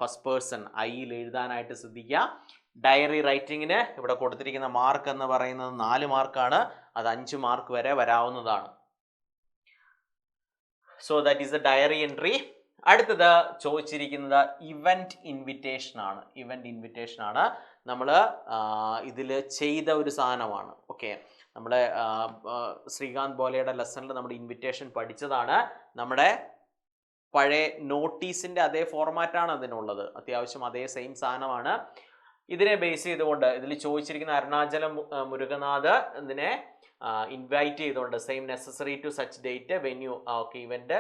ഫസ്റ്റ് പേഴ്സൺ ഐയിൽ എഴുതാനായിട്ട് ശ്രദ്ധിക്കുക. ഡയറി റൈറ്റിങ്ങിന് ഇവിടെ കൊടുത്തിരിക്കുന്ന മാർക്ക് എന്ന് പറയുന്നത് 4 മാർക്കാണ്. അത് 5 മാർക്ക് വരെ വരാവുന്നതാണ്. So that is the diary entry. അടുത്തത് ചോദിച്ചിരിക്കുന്നത് ഇവന്റ് ഇൻവിറ്റേഷൻ ആണ്. ഇവന്റ് ഇൻവിറ്റേഷൻ ആണ് നമ്മൾ ഇതിൽ ചെയ്ത ഒരു സാധനമാണ്. ഓക്കെ, നമ്മുടെ ശ്രീകാന്ത് ബോലയുടെ ലെസണിൽ നമ്മുടെ ഇൻവിറ്റേഷൻ പഠിച്ചതാണ്. നമ്മുടെ പഴയ നോട്ടീസിന്റെ അതേ ഫോർമാറ്റാണ് അതിനുള്ളത്. അത്യാവശ്യം അതേ സെയിം സാധനമാണ്. ഇതിനെ ബേസ് ചെയ്തുകൊണ്ട് ഇതിൽ ചോദിച്ചിരിക്കുന്ന അരുണാചലം മുരുകനാഥ് ഇതിനെ ഇൻവൈറ്റ് ചെയ്തുകൊണ്ട് same necessary to such date venue. Okay, event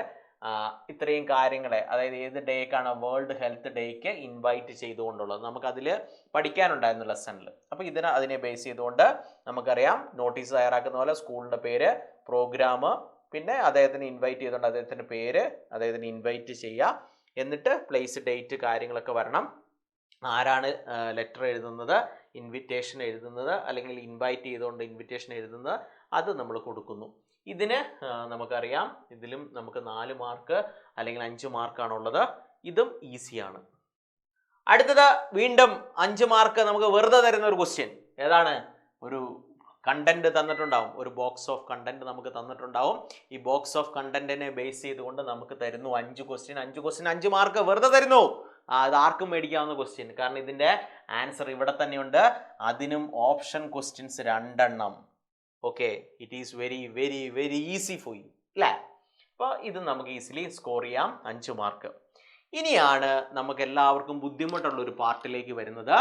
ഇത്രയും കാര്യങ്ങളെ, അതായത് ഏത് ഡേക്കാണ് വേൾഡ് ഹെൽത്ത് ഡേക്ക് ഇൻവൈറ്റ് ചെയ്തുകൊണ്ടുള്ളത് നമുക്കതിൽ പഠിക്കാനുണ്ടായിരുന്നു ലെസണിൽ. അപ്പോൾ അതിനെ ബേസ് ചെയ്തുകൊണ്ട് നമുക്കറിയാം നോട്ടീസ് തയ്യാറാക്കുന്ന പോലെ സ്കൂളിൻ്റെ പേര്, പ്രോഗ്രാം, പിന്നെ അദ്ദേഹത്തിന് ഇൻവൈറ്റ് ചെയ്തുകൊണ്ട് അദ്ദേഹത്തിൻ്റെ പേര് അദ്ദേഹത്തിന് ഇൻവൈറ്റ് ചെയ്യുക. എന്നിട്ട് പ്ലേസ്, ഡേറ്റ് കാര്യങ്ങളൊക്കെ വരണം. ആരാണ് ലെറ്റർ എഴുതുന്നത്, ഇൻവിറ്റേഷൻ എഴുതുന്നത്, അല്ലെങ്കിൽ ഇൻവൈറ്റ് ചെയ്തുകൊണ്ട് ഇൻവിറ്റേഷൻ എഴുതുന്നത്, അത് നമ്മൾ കൊടുക്കുന്നു. ഇതിന് നമുക്കറിയാം ഇതിലും നമുക്ക് 4 മാർക്ക് അല്ലെങ്കിൽ 5 മാർക്കാണുള്ളത്. ഇതും ഈസിയാണ്. അടുത്തത് വീണ്ടും 5 മാർക്ക് നമുക്ക് വെറുതെ തരുന്ന ഒരു ക്വസ്റ്റ്യൻ. ഏതാണ്? ഒരു കണ്ടന്റ് തന്നിട്ടുണ്ടാവും. ഒരു ബോക്സ് ഓഫ് കണ്ടന്റ് നമുക്ക് തന്നിട്ടുണ്ടാവും. ഈ ബോക്സ് ഓഫ് കണ്ടന്റിനെ ബേസ് ചെയ്തുകൊണ്ട് നമുക്ക് തരുന്നു 5 ക്വസ്റ്റ്യൻ. 5 മാർക്ക് വെറുതെ തരുന്നു. അത് ആർക്കും മേടിക്കാവുന്ന ക്വസ്റ്റ്യൻ. കാരണം ഇതിൻ്റെ ആൻസർ ഇവിടെ തന്നെയുണ്ട്. അതിനും ഓപ്ഷൻ ക്വസ്റ്റ്യൻസ് 2 എണ്ണം. Okay, it is very very very easy for you അല്ലേ? അപ്പോൾ ഇത് നമുക്ക് ഈസിലി സ്കോർ ചെയ്യാം 5 മാർക്ക്. ഇനിയാണ് നമുക്ക് എല്ലാവർക്കും ബുദ്ധിമുട്ടുള്ള ഒരു പാർട്ടിലേക്ക് വരുന്നത്.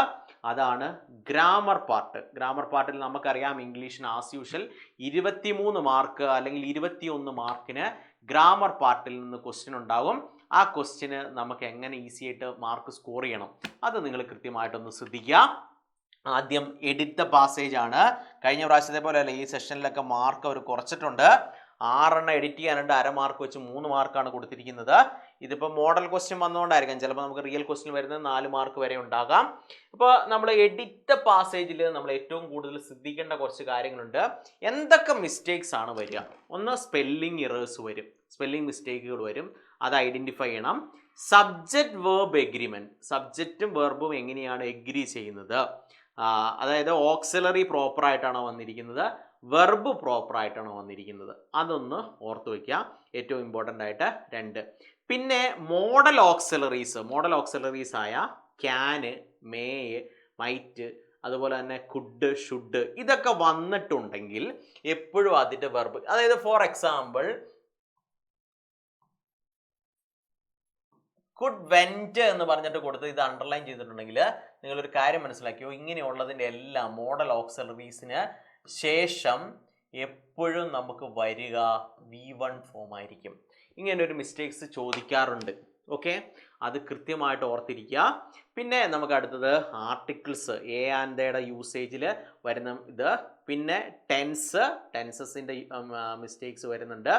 അതാണ് ഗ്രാമർ പാർട്ട്. ഗ്രാമർ പാർട്ടിൽ നമുക്കറിയാം ഇംഗ്ലീഷിന് ആസ് യൂഷ്വൽ 23 മാർക്ക് അല്ലെങ്കിൽ 21 മാർക്കിന് ഗ്രാമർ പാർട്ടിൽ നിന്ന് ക്വസ്റ്റ്യൻ ഉണ്ടാകും. ആ ക്വസ്റ്റ്യന് നമുക്ക് എങ്ങനെ ഈസി ആയിട്ട് മാർക്ക് സ്കോർ ചെയ്യണം അത് നിങ്ങൾ കൃത്യമായിട്ടൊന്ന് ശ്രദ്ധിക്കുക. ആദ്യം എഡിറ്റ് ദ പാസേജ് ആണ്. കഴിഞ്ഞ പ്രാവശ്യത്തെ പോലെ അല്ല, ഈ സെഷനിലൊക്കെ മാർക്ക് അവർ കുറച്ചിട്ടുണ്ട്. 6 എണ്ണം എഡിറ്റ് ചെയ്യാനുണ്ട്. 1/2 മാർക്ക് വെച്ച് 3 മാർക്കാണ് കൊടുത്തിരിക്കുന്നത്. ഇതിപ്പോൾ മോഡൽ ക്വസ്റ്റ്യൻ വന്നുകൊണ്ടായിരിക്കാം. ചിലപ്പോൾ നമുക്ക് റിയൽ ക്വസ്റ്റ്യൻ വരുന്നത് 4 മാർക്ക് വരെ ഉണ്ടാകാം. ഇപ്പോൾ നമ്മൾ എഡിറ്റ് ദ പാസേജിൽ നമ്മൾ ഏറ്റവും കൂടുതൽ ശ്രദ്ധിക്കേണ്ട കുറച്ച് കാര്യങ്ങളുണ്ട്. എന്തൊക്കെ മിസ്റ്റേക്സ് ആണ് വരിക? ഒന്ന് സ്പെല്ലിംഗ് ഇറേഴ്സ് വരും, സ്പെല്ലിംഗ് മിസ്റ്റേക്കുകൾ വരും. അത് ഐഡൻറ്റിഫൈ ചെയ്യണം. സബ്ജക്റ്റ് വേർബ് എഗ്രിമെൻറ്റ്, സബ്ജക്റ്റും വെർബും എങ്ങനെയാണ് എഗ്രി ചെയ്യുന്നത്, അതായത് ഓക്സിലറി പ്രോപ്പർ ആയിട്ടാണോ വന്നിരിക്കുന്നത്, വെർബ് പ്രോപ്പർ ആയിട്ടാണോ വന്നിരിക്കുന്നത്, അതൊന്ന് ഓർത്ത് വയ്ക്കുക. ഏറ്റവും ഇമ്പോർട്ടൻ്റ് ആയിട്ട് 2. പിന്നെ മോഡൽ ഓക്സിലറീസ് ആയ ക്യാന്, മേയ്, മൈറ്റ്, അതുപോലെ തന്നെ കുഡ്, ഷുഡ്, ഇതൊക്കെ വന്നിട്ടുണ്ടെങ്കിൽ എപ്പോഴും അതിൻ്റെ വെർബ്, അതായത് ഫോർ എക്സാമ്പിൾ കുഡ് വെന്റ് എന്ന് പറഞ്ഞിട്ട് കൊടുത്ത് ഇത് അണ്ടർലൈൻ ചെയ്തിട്ടുണ്ടെങ്കിൽ നിങ്ങളൊരു കാര്യം മനസ്സിലാക്കിയോ, ഇങ്ങനെയുള്ളതിൻ്റെ എല്ലാം മോഡൽ ഓക്സിലറീസിന് ശേഷം എപ്പോഴും നമുക്ക് വരിക V1 ഫോം ആയിരിക്കും. ഇങ്ങനെ ഒരു മിസ്റ്റേക്സ് ചോദിക്കാറുണ്ട്. ഓക്കെ, അത് കൃത്യമായിട്ട് ഓർത്തിരിക്കുക. പിന്നെ നമുക്ക് അടുത്തത് ആർട്ടിക്കിൾസ്, എ ആൻഡ് ദയുടെ യൂസേജിൽ വരുന്ന ഇത്, പിന്നെ ടെൻസസിൻ്റെ മിസ്റ്റേക്സ് വരുന്നുണ്ട്.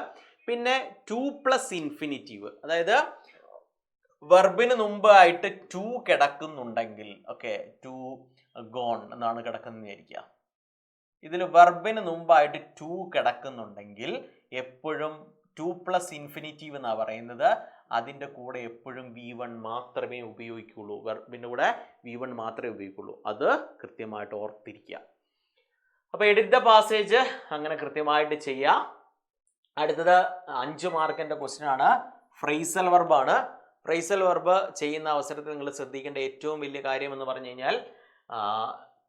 പിന്നെ 2+ ഇൻഫിനിറ്റീവ്, അതായത് വെർബിന് മുമ്പായിട്ട് ടു കിടക്കുന്നുണ്ടെങ്കിൽ, ഓക്കെ, ടു ഗോൺ എന്നാണ് കിടക്കുന്നത് വിചാരിക്കുക. ഇതിൽ വെർബിന് മുമ്പായിട്ട് ടു കിടക്കുന്നുണ്ടെങ്കിൽ എപ്പോഴും 2+ ഇൻഫിനിറ്റീവ് എന്നാണ് പറയുന്നത്. അതിൻ്റെ കൂടെ എപ്പോഴും V1 മാത്രമേ ഉപയോഗിക്കുള്ളൂ, വെർബിൻ്റെ കൂടെ V1 മാത്രമേ ഉപയോഗിക്കുള്ളൂ. അത് കൃത്യമായിട്ട് ഓർത്തിരിക്കുക. അപ്പോൾ എഡിറ്റ് ദ പാസേജ് അങ്ങനെ കൃത്യമായിട്ട് ചെയ്യുക. അടുത്തത് 5 മാർക്കിൻ്റെ ക്വസ്റ്റ്യൻ ആണ്, ഫ്രേസൽ വെർബാണ്. ഫ്രേസൽ വെർബ് ചെയ്യുന്ന അവസരത്തിൽ നിങ്ങൾ ശ്രദ്ധിക്കേണ്ട ഏറ്റവും വലിയ കാര്യം എന്ന് പറഞ്ഞു കഴിഞ്ഞാൽ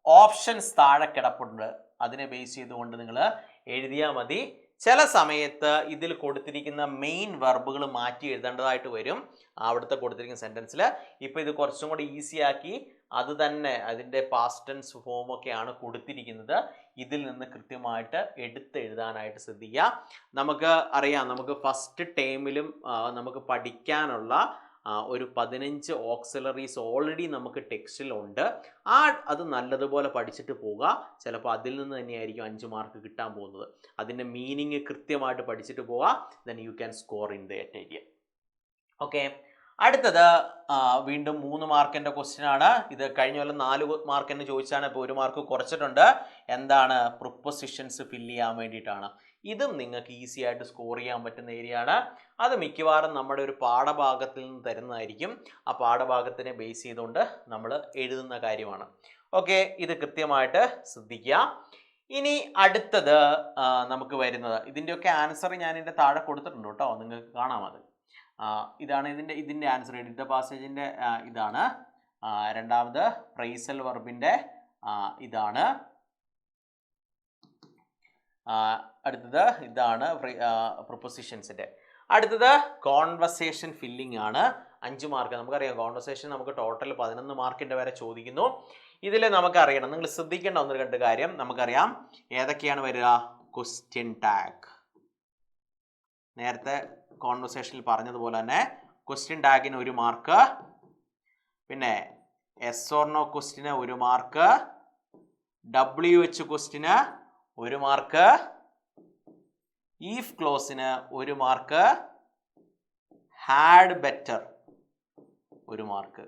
ഓപ്ഷൻസ് താഴെ കിടപ്പുണ്ട്, അതിനെ ബേസ് ചെയ്തുകൊണ്ട് നിങ്ങൾ എഴുതിയാൽ മതി. ചില സമയത്ത് ഇതിൽ കൊടുത്തിരിക്കുന്ന മെയിൻ വെർബുകൾ മാറ്റി എഴുതേണ്ടതായിട്ട് വരും അവിടുത്തെ കൊടുത്തിരിക്കുന്ന സെൻറ്റൻസിൽ. ഇപ്പോൾ ഇത് കുറച്ചും കൂടി ഈസി ആക്കി അത് തന്നെ അതിൻ്റെ പാസ്റ്റ് ടെൻസ് ഫോമൊക്കെയാണ് കൊടുത്തിരിക്കുന്നത്. ഇതിൽ നിന്ന് കൃത്യമായിട്ട് എഴുതാനായിട്ട് ശ്രദ്ധിക്കുക. നമുക്ക് അറിയാം, നമുക്ക് ഫസ്റ്റ് ടേമിലും നമുക്ക് പഠിക്കാനുള്ള ഒരു 15 ഓക്സിലറീസ് ഓൾറെഡി നമുക്ക് ടെക്സ്റ്റിലുണ്ട്. അത് നല്ലതുപോലെ പഠിച്ചിട്ട് പോവുക. ചിലപ്പോൾ അതിൽ നിന്ന് തന്നെയായിരിക്കും 5 മാർക്ക് കിട്ടാൻ പോകുന്നത്. അതിൻ്റെ മീനിങ് കൃത്യമായിട്ട് പഠിച്ചിട്ട് പോവുക. Then you can score in that area. Okay, അടുത്തത് വീണ്ടും 3 മാർക്കിൻ്റെ ക്വസ്റ്റ്യൻ ആണ്. ഇത് കഴിഞ്ഞ കൊല്ലം 4 മാർക്കിന് ചോദിച്ചാണ്, ഇപ്പോൾ 1 മാർക്ക് കുറച്ചിട്ടുണ്ട്. എന്താണ്? പ്രിപ്പോസിഷൻസ് ഫില്ല് ചെയ്യാൻ വേണ്ടിയിട്ടാണ്. ഇതും നിങ്ങൾക്ക് ഈസി ആയിട്ട് സ്കോർ ചെയ്യാൻ പറ്റുന്ന ഏരിയ ആണ്. അത് മിക്കവാറും നമ്മുടെ ഒരു പാഠഭാഗത്തിൽ നിന്ന് തരുന്നതായിരിക്കും. ആ പാഠഭാഗത്തിനെ ബേസ് ചെയ്തുകൊണ്ട് നമ്മൾ എഴുതുന്ന കാര്യമാണ്. ഓക്കെ, ഇത് കൃത്യമായിട്ട് ശ്രദ്ധിക്കുക. ഇനി അടുത്തത് നമുക്ക് വരുന്നത്, ഇതിൻ്റെയൊക്കെ ആൻസർ ഞാൻ ഇതിൻ്റെ താഴെ കൊടുത്തിട്ടുണ്ട് കേട്ടോ, നിങ്ങൾക്ക് കാണാം. അത് ഇതാണ് ഇതിൻ്റെ ആൻസർ. എഡിറ്റ് ദ പാസേജിൻ്റെ ഇതാണ്. രണ്ടാമത് ഫ്രേസൽ വെർബിൻ്റെ ഇതാണ്. അടുത്തത് ഇതാണ് പ്രിപ്പോസിഷൻസിൻ്റെ. അടുത്തത് കോൺവെർസേഷൻ ഫില്ലിംഗ് ആണ്. 5 മാർക്ക്. നമുക്കറിയാം കോൺവെർസേഷൻ നമുക്ക് ടോട്ടൽ 11 മാർക്കിൻ്റെ വരെ ചോദിക്കുന്നു. ഇതിൽ നമുക്കറിയണം, നിങ്ങൾ ശ്രദ്ധിക്കേണ്ട 1-2 കാര്യം നമുക്കറിയാം. ഏതൊക്കെയാണ് വരിക? Question tag. നേരത്തെ കോൺവെർസേഷനിൽ പറഞ്ഞതുപോലെ തന്നെ ക്വസ്റ്റ്യൻ ടാഗിന് 1 മാർക്ക്, പിന്നെ എസ് ഓർ നോ ക്വസ്റ്റ്യന് 1 മാർക്ക്, WH ക്വസ്റ്റ്യന് 1 മാർക്ക്, ഈഫ് ക്ലോസിന് 1 മാർക്ക്, ഹാഡ് ബെറ്റർ 1 മാർക്ക്.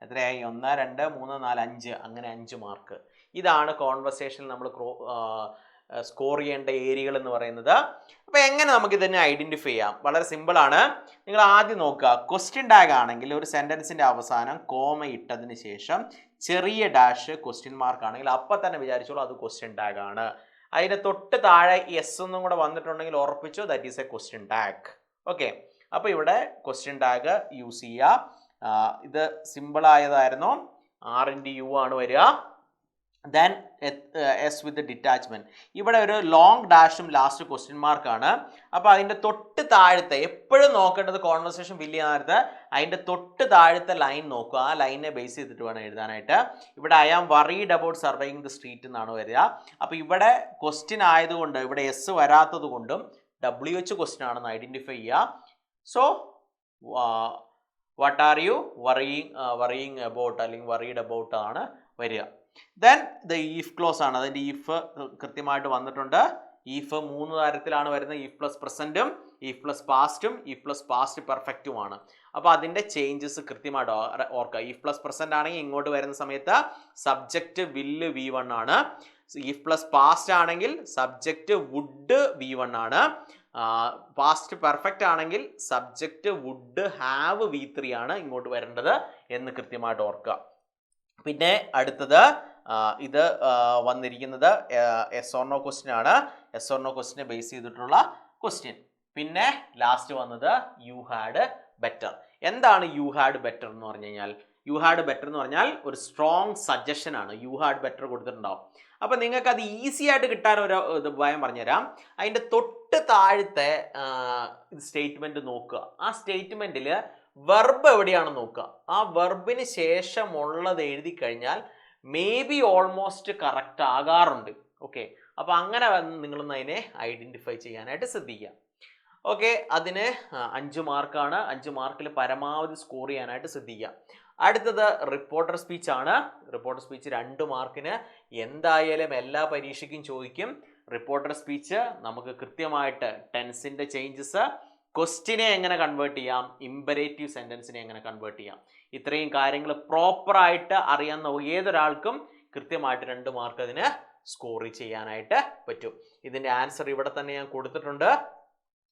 എത്രയായി? 1, 2, 3, 4, 5, അങ്ങനെ 5 മാർക്ക്. ഇതാണ് കോൺവെർസേഷനിൽ നമ്മൾ സ്കോർ ചെയ്യേണ്ട ഏരിയകൾ എന്ന് പറയുന്നത്. അപ്പോൾ എങ്ങനെ നമുക്ക് ഇതിനെ ഐഡന്റിഫൈ ചെയ്യാം? വളരെ സിമ്പിളാണ്. നിങ്ങൾ ആദ്യം നോക്കുക, ക്വസ്റ്റ്യൻ ടാഗ് ആണെങ്കിൽ ഒരു സെന്റൻസിന്റെ അവസാനം കോമ ഇട്ടതിന് ശേഷം ചെറിയ ഡാഷ് ക്വസ്റ്റ്യൻ മാർക്ക് ആണെങ്കിൽ അപ്പം തന്നെ വിചാരിച്ചോളൂ അത് ക്വസ്റ്റ്യൻ ടാഗ് ആണ്. അതിന് തൊട്ട് താഴെ എസ് ഒന്നും കൂടെ വന്നിട്ടുണ്ടെങ്കിൽ ഉറപ്പിച്ചു that is A question tag. Okay, അപ്പോൾ ഇവിടെ ക്വസ്റ്റ്യൻ ടാഗ് യൂസ് ചെയ്യുക. ഇത് സിമ്പിൾ ആയതായിരുന്നു. R×U ആണ് വരിക. ദെൻ എസ് വിത്ത് ഡിറ്റാച്ച്മെന്റ്. ഇവിടെ ഒരു ലോങ് ഡാഷും ലാസ്റ്റ് ക്വസ്റ്റ്യൻ മാർക്കാണ്. അപ്പോൾ അതിൻ്റെ തൊട്ട് താഴത്തെ എപ്പോഴും നോക്കേണ്ടത് കോൺവെർസേഷൻ ഫില്ല് ചെയ്യാൻ നേരത്തെ അതിൻ്റെ തൊട്ട് താഴത്തെ ലൈൻ നോക്കുക. ആ ലൈനെ ബേസ് ചെയ്തിട്ട് വേണം എഴുതാനായിട്ട്. ഇവിടെ I am worried about surviving the street എന്നാണ് വരിക. അപ്പോൾ ഇവിടെ ക്വസ്റ്റ്യൻ ആയതുകൊണ്ട് ഇവിടെ എസ് വരാത്തത് കൊണ്ടും WH ക്വസ്റ്റ്യൻ ആണെന്ന് ഐഡന്റിഫൈ ചെയ്യുക. So what are you worrying about അല്ലെങ്കിൽ വറീഡ് അബൌട്ട് ആണ് വരിക. ദെൻ ദ ഈഫ് ക്ലോസ് ആണ്. അതിൻ്റെ ഈഫ് കൃത്യമായിട്ട് വന്നിട്ടുണ്ട്. ഈഫ് 3 തരത്തിലാണ് വരുന്നത്. ഈഫ് പ്ലസ് പ്രസന്റും ഈഫ് പ്ലസ് പാസ്റ്റും ഈഫ് പ്ലസ് പാസ്റ്റ് പെർഫെക്റ്റുമാണ്. അപ്പോൾ അതിൻ്റെ ചേഞ്ചസ് കൃത്യമായിട്ട് ഓർക്കുക. ഈഫ് പ്ലസ് പ്രസന്റ് ആണെങ്കിൽ ഇങ്ങോട്ട് വരുന്ന സമയത്ത് സബ്ജക്റ്റ് വില്ല് V1 ആണ്. ഈഫ് പ്ലസ് പാസ്റ്റ് ആണെങ്കിൽ സബ്ജക്റ്റ് വുഡ് V1 ആണ്. പാസ്റ്റ് പെർഫെക്റ്റ് ആണെങ്കിൽ സബ്ജക്റ്റ് വുഡ് ഹാവ് V3 ആണ് ഇങ്ങോട്ട് വരേണ്ടത് എന്ന് കൃത്യമായിട്ട് ഓർക്കുക. പിന്നെ അടുത്തത് ഇത് വന്നിരിക്കുന്നത് എസ് ഓർ നോ ക്വസ്റ്റ്യൻ ആണ്. എസ് ഓർ നോ ക്വസ്റ്റ്യനെ ബേസ് ചെയ്തിട്ടുള്ള ക്വസ്റ്റ്യൻ. പിന്നെ ലാസ്റ്റ് വന്നത് യു ഹാഡ് ബെറ്റർ. എന്താണ് യു ഹാഡ് ബെറ്റർ എന്ന് പറഞ്ഞു കഴിഞ്ഞാൽ യു ഹാഡ് ബെറ്റർ എന്ന് പറഞ്ഞാൽ ഒരു സ്ട്രോങ് സജഷൻ ആണ്. യു ഹാഡ് ബെറ്റർ കൊടുത്തിട്ടുണ്ടാവും. അപ്പം നിങ്ങൾക്ക് അത് ഈസി ആയിട്ട് കിട്ടാൻ ഒരു ഉപായം പറഞ്ഞുതരാം. അതിൻ്റെ തൊട്ട് താഴത്തെ സ്റ്റേറ്റ്മെൻറ്റ് നോക്കുക. ആ സ്റ്റേറ്റ്മെൻറ്റിൽ വെർബ് എവിടെയാണെന്ന് നോക്കുക. ആ വെർബിന് ശേഷമുള്ളത് എഴുതി കഴിഞ്ഞാൽ മേ ബി ഓൾമോസ്റ്റ് കറക്റ്റ് ആകാറുണ്ട്. ഓക്കെ, അപ്പോൾ അങ്ങനെ നിങ്ങളൊന്ന് അതിനെ ഐഡൻറ്റിഫൈ ചെയ്യാനായിട്ട് ശ്രദ്ധിക്കുക. ഓക്കെ, അതിന് 5 മാർക്കാണ്. 5 മാർക്കിൽ പരമാവധി സ്കോർ ചെയ്യാനായിട്ട് ശ്രദ്ധിക്കുക. അടുത്തത് റിപ്പോർട്ടർ സ്പീച്ച് ആണ്. റിപ്പോർട്ടർ സ്പീച്ച് 2 മാർക്കിന് എന്തായാലും എല്ലാ പരീക്ഷയ്ക്കും ചോദിക്കും. റിപ്പോർട്ടർ സ്പീച്ച് നമുക്ക് കൃത്യമായിട്ട് ടെൻസിൻ്റെ ചേഞ്ചസ്, ക്വസ്റ്റിനെ എങ്ങനെ കൺവേർട്ട് ചെയ്യാം, ഇമ്പരേറ്റീവ് സെൻറ്റൻസിനെ എങ്ങനെ കൺവേർട്ട് ചെയ്യാം, ഇത്രയും കാര്യങ്ങൾ പ്രോപ്പറായിട്ട് അറിയാവുന്ന ഏതൊരാൾക്കും കൃത്യമായിട്ട് 2 മാർക്ക് അതിന് സ്കോർ ചെയ്യാനായിട്ട് പറ്റും. ഇതിൻ്റെ ആൻസർ ഇവിടെ തന്നെ ഞാൻ കൊടുത്തിട്ടുണ്ട്.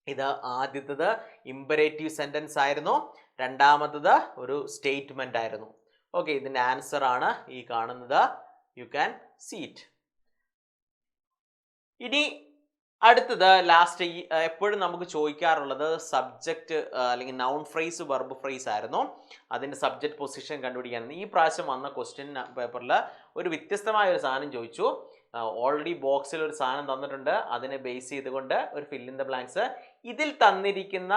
ഇത് ആദ്യത്തത് ഇമ്പരേറ്റീവ് സെൻറ്റൻസ് ആയിരുന്നു, രണ്ടാമത്തത് ഒരു സ്റ്റേറ്റ്മെൻ്റ് ആയിരുന്നു. ഓക്കെ, ഇതിൻ്റെ ആൻസർ ആണ് ഈ കാണുന്നത്. You can see it. ഇനി അടുത്തത് ലാസ്റ്റ് എപ്പോഴും നമുക്ക് ചോദിക്കാറുള്ളത് സബ്ജക്റ്റ് അല്ലെങ്കിൽ നൗൺ ഫ്രേസ് വെർബ് ഫ്രേസ് ആയിരുന്നു. അതിൻ്റെ സബ്ജക്റ്റ് പൊസിഷൻ കണ്ടുപിടിക്കാൻ ഈ പ്രാവശ്യം വന്ന ക്വസ്റ്റ്യൻ പേപ്പറിൽ ഒരു വ്യത്യസ്തമായ ഒരു സാധനം ചോദിച്ചു. ഓൾറെഡി ബോക്സിൽ ഒരു സാധനം തന്നിട്ടുണ്ട്. അതിനെ ബേസ് ചെയ്തുകൊണ്ട് ഒരു ഫിൽ ഇൻ ദ ബ്ലാങ്ക്സ് ഇതിൽ തന്നിരിക്കുന്ന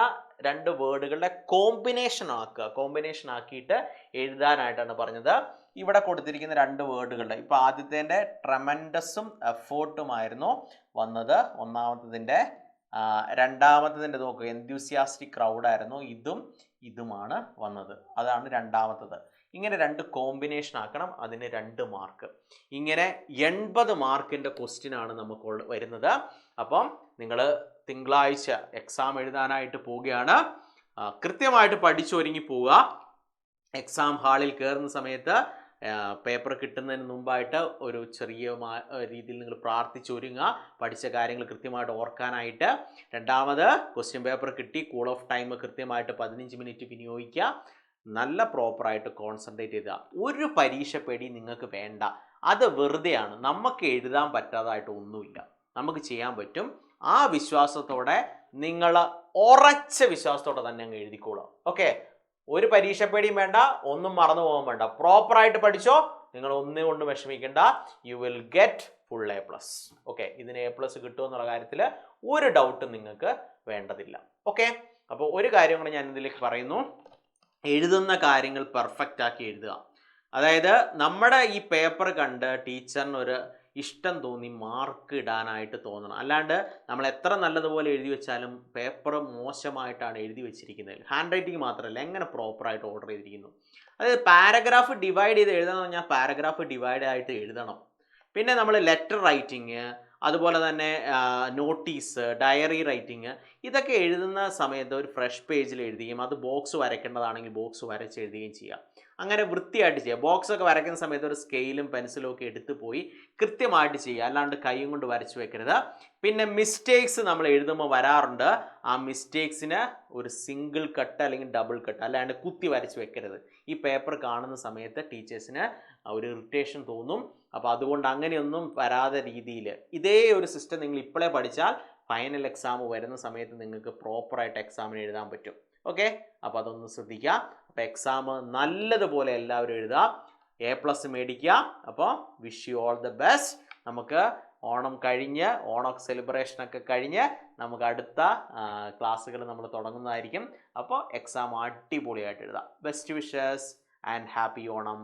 2 വേർഡുകളുടെ കോമ്പിനേഷൻ ആക്കിയിട്ട് എഴുതാനായിട്ടാണ് പറഞ്ഞത്. ഇവിടെ കൊടുത്തിരിക്കുന്ന 2 വേർഡുകളുടെ ഇപ്പോൾ ആദ്യത്തേൻ്റെ ട്രമൻഡസും എഫേർട്ടുമായിരുന്നു വന്നത് ഒന്നാമത്തതിൻ്റെ. രണ്ടാമത്തതിൻ്റെ നോക്കുക, എൻത്യൂസിയാസ്റ്റിക് ക്രൗഡായിരുന്നു. ഇതുമാണ് വന്നത്. അതാണ് രണ്ടാമത്തത്. ഇങ്ങനെ 2 കോമ്പിനേഷൻ ആക്കണം. അതിന് 2 മാർക്ക്. ഇങ്ങനെ 80 മാർക്കിൻ്റെ ക്വസ്റ്റ്യൻ ആണ് നമുക്ക് വരുന്നത്. അപ്പം നിങ്ങൾ തിങ്കളാഴ്ച എക്സാം എഴുതാനായിട്ട് പോവുകയാണ്. കൃത്യമായിട്ട് പഠിച്ചൊരുങ്ങി പോവുക. എക്സാം ഹാളിൽ കയറുന്ന സമയത്ത് പേപ്പർ കിട്ടുന്നതിന് മുമ്പായിട്ട് ഒരു ചെറിയ രീതിയിൽ നിങ്ങൾ പ്രാർത്ഥിച്ചൊരുങ്ങുക, പഠിച്ച കാര്യങ്ങൾ കൃത്യമായിട്ട് ഓർക്കാനായിട്ട്. രണ്ടാമത് ക്വസ്റ്റ്യൻ പേപ്പർ കിട്ടി, കൂൾ ഓഫ് ടൈം കൃത്യമായിട്ട് 15 മിനിറ്റ് വിനിയോഗിക്കുക. നല്ല പ്രോപ്പറായിട്ട് കോൺസെൻട്രേറ്റ് ചെയ്യുക. ഒരു പരീക്ഷ പേടി നിങ്ങൾക്ക് വേണ്ട. അത് വെറുതെയാണ്. നമുക്ക് എഴുതാൻ പറ്റാതായിട്ട് ഒന്നുമില്ല, നമുക്ക് ചെയ്യാൻ പറ്റും. ആ വിശ്വാസത്തോടെ നിങ്ങൾ ഉറച്ച വിശ്വാസത്തോടെ തന്നെ അങ്ങ് എഴുതിക്കോളൂ. ഓക്കെ, ഒരു പരീക്ഷ പേടിയും വേണ്ട, ഒന്നും മറന്നു പോകാൻ വേണ്ട. പ്രോപ്പറായിട്ട് പഠിച്ചോ, നിങ്ങൾ ഒന്നും കൊണ്ട് വിഷമിക്കേണ്ട. You will get full A+. Okay, ഇതിന് A+ കിട്ടുമെന്നുള്ള കാര്യത്തിൽ ഒരു ഡൗട്ടും നിങ്ങൾക്ക് വേണ്ടതില്ല. ഓക്കെ, അപ്പോൾ ഒരു കാര്യം കൂടെ ഞാൻ ഇതിലേക്ക് പറയുന്നു. എഴുതുന്ന കാര്യങ്ങൾ പെർഫെക്റ്റ് ആക്കി എഴുതുക. അതായത് നമ്മുടെ ഈ പേപ്പർ കണ്ട് ടീച്ചറിന് ഒരു ഇഷ്ടം തോന്നി മാർക്ക് ഇടാനായിട്ട് തോന്നണം. അല്ലാണ്ട് നമ്മൾ എത്ര നല്ലതുപോലെ എഴുതി വെച്ചാലും പേപ്പർ മോശമായിട്ടാണ് എഴുതി വെച്ചിരിക്കുന്നത്. ഹാൻഡ് റൈറ്റിംഗ് മാത്രമല്ല, എങ്ങനെ പ്രോപ്പറായിട്ട് ഓർഡർ ചെയ്തിരിക്കുന്നു. അതായത് പാരഗ്രാഫ് ഡിവൈഡ് ചെയ്ത് എഴുതണം എന്ന് പറഞ്ഞാൽ പാരഗ്രാഫ് ഡിവൈഡ് ആയിട്ട് എഴുതണം. പിന്നെ നമ്മൾ ലെറ്റർ റൈറ്റിങ്, അതുപോലെ തന്നെ നോട്ടീസ്, ഡയറി റൈറ്റിങ്, ഇതൊക്കെ എഴുതുന്ന സമയത്ത് ഒരു ഫ്രഷ് പേജിൽ എഴുതുകയും അത് ബോക്സ് വരയ്ക്കേണ്ടതാണെങ്കിൽ ബോക്സ് വരച്ച് എഴുതുകയും ചെയ്യുക. അങ്ങനെ വൃത്തിയായിട്ട് ചെയ്യുക. ബോക്സൊക്കെ വരയ്ക്കുന്ന സമയത്ത് ഒരു സ്കെയിലും പെൻസിലും ഒക്കെ എടുത്ത് പോയി കൃത്യമായിട്ട് ചെയ്യുക. അല്ലാണ്ട് കൈയും കൊണ്ട് വരച്ച് വെക്കരുത്. പിന്നെ മിസ്റ്റേക്സ് നമ്മൾ എഴുതുമ്പോൾ വരാറുണ്ട്. ആ മിസ്റ്റേക്സിന് ഒരു സിംഗിൾ കട്ട് അല്ലെങ്കിൽ ഡബിൾ കട്ട്, അല്ലാണ്ട് കുത്തി വരച്ച് വെക്കരുത്. ഈ പേപ്പർ കാണുന്ന സമയത്ത് ടീച്ചേഴ്സിന് ഒരു ഇറിറ്റേഷൻ തോന്നും. അപ്പോൾ അതുകൊണ്ട് അങ്ങനെയൊന്നും വരാതെ രീതിയിൽ ഇതേ ഒരു സിസ്റ്റം നിങ്ങൾ ഇപ്പോഴേ പഠിച്ചാൽ ഫൈനൽ എക്സാം വരുന്ന സമയത്ത് നിങ്ങൾക്ക് പ്രോപ്പറായിട്ട് എക്സാമിന് എഴുതാൻ പറ്റും. ഓക്കെ, അപ്പോൾ അതൊന്ന് ശ്രദ്ധിക്കുക. അപ്പോൾ എക്സാം നല്ലതുപോലെ എല്ലാവരും എഴുതുക, A+ മേടിക്കുക. അപ്പോൾ wish you all the best. നമുക്ക് ഓണം കഴിഞ്ഞ്, ഓണം സെലിബ്രേഷനൊക്കെ കഴിഞ്ഞ് നമുക്ക് അടുത്ത ക്ലാസ്സുകൾ നമ്മൾ തുടങ്ങുന്നതായിരിക്കും. അപ്പോൾ എക്സാം അടിപൊളിയായിട്ട് എഴുതാം. Best wishes and happy Onam.